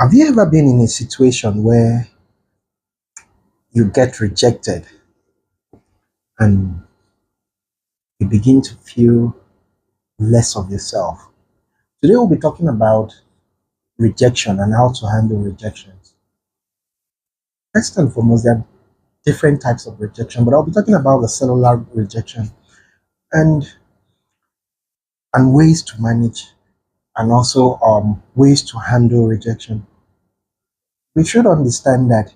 Have you ever been in a situation where you get rejected and you begin to feel less of yourself? Today we'll be talking about rejection and how to handle rejections. First and foremost, there are different types of rejection, but I'll be talking about the cellular rejection and ways to manage and also ways to handle rejection. We should understand that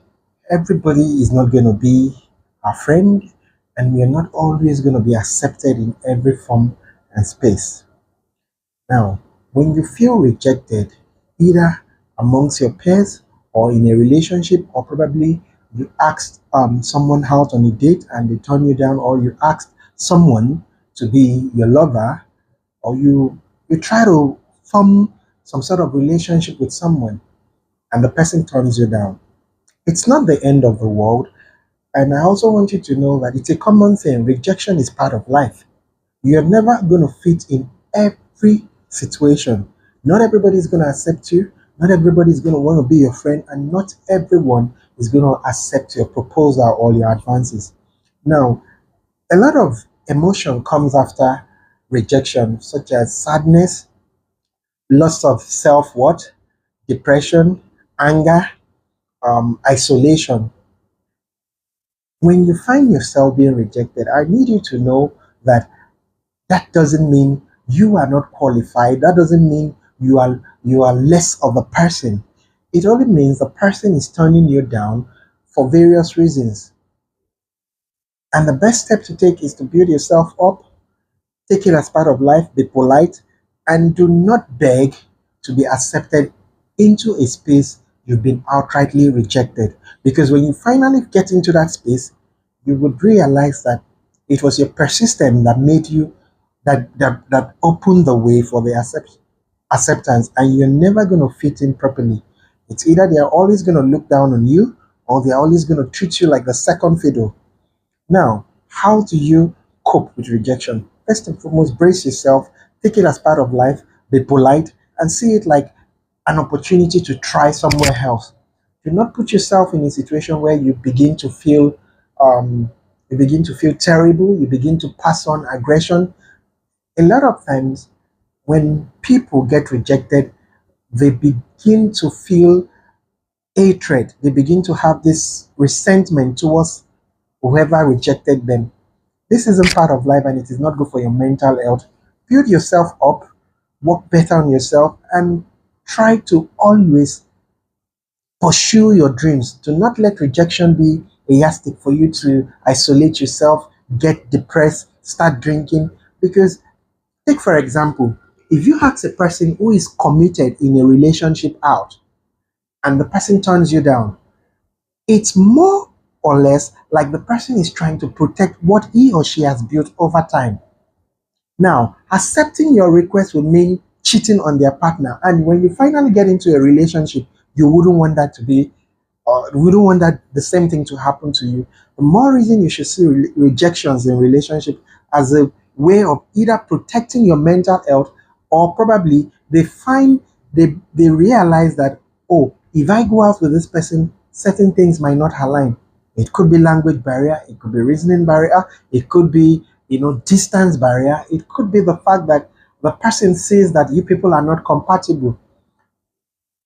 everybody is not going to be our friend, and we are not always going to be accepted in every form and space. Now, when you feel rejected, either amongst your peers or in a relationship, or probably you asked someone out on a date and they turn you down, or you asked someone to be your lover, or you try to form some sort of relationship with someone and the person turns you down, it's not the end of the world. And I also want you to know that it's a common thing. Rejection is part of life. You're never going to fit in every situation. Not everybody is going to accept you. Not everybody is going to want to be your friend. And not everyone is going to accept your proposal or your advances. Now, a lot of emotion comes after rejection, such as sadness, loss of self-worth, depression, anger, isolation. When you find yourself being rejected, I need you to know that that doesn't mean you are not qualified. That doesn't mean you are less of a person. It only means the person is turning you down for various reasons. And the best step to take is to build yourself up, take it as part of life, be polite, and do not beg to be accepted into a space you've been outrightly rejected. Because when you finally get into that space, you would realize that it was your persistence that made you that opened the way for the acceptance, and you're never going to fit in properly. It's either they're always going to look down on you or they're always going to treat you like the second fiddle. Now, how do you cope with rejection? First and foremost, brace yourself, take it as part of life, be polite, and see it like an opportunity to try somewhere else. Do not put yourself in a situation where um, you begin to feel terrible, you begin to pass on aggression. A lot of times, when people get rejected, they begin to feel hatred. They begin to have this resentment towards whoever rejected them. This isn't part of life and it is not good for your mental health. Build yourself up, work better on yourself, and try to always pursue your dreams. Do not let rejection be a yardstick for you to isolate yourself, get depressed, start drinking. Because, take for example, if you ask a person who is committed in a relationship out and the person turns you down, it's more or less like the person is trying to protect what he or she has built over time. Now, accepting your request will mean cheating on their partner. And when you finally get into a relationship, you wouldn't want that to be, or wouldn't want that the same thing to happen to you. The more reason you should see rejections in relationship as a way of either protecting your mental health, or probably they realize that, oh, if I go out with this person, certain things might not align. It could be language barrier, it could be reasoning barrier, it could be distance barrier, it could be the fact that the person says that you people are not compatible.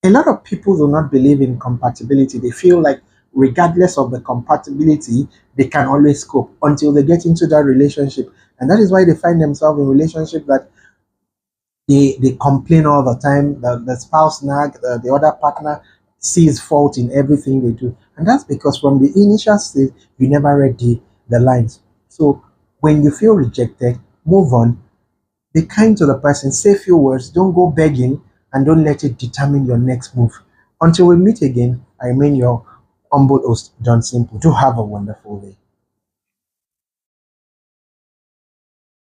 A lot of people do not believe in compatibility. They feel like regardless of the compatibility, they can always cope until they get into that relationship. And that is why they find themselves in relationship that they complain all the time. The spouse nag, the other partner sees fault in everything they do. And that's because from the initial stage, you never read the lines. So when you feel rejected, move on. Be kind to the person, say few words, don't go begging, and don't let it determine your next move. Until we meet again, I remain your humble host, John Simple. Do have a wonderful day.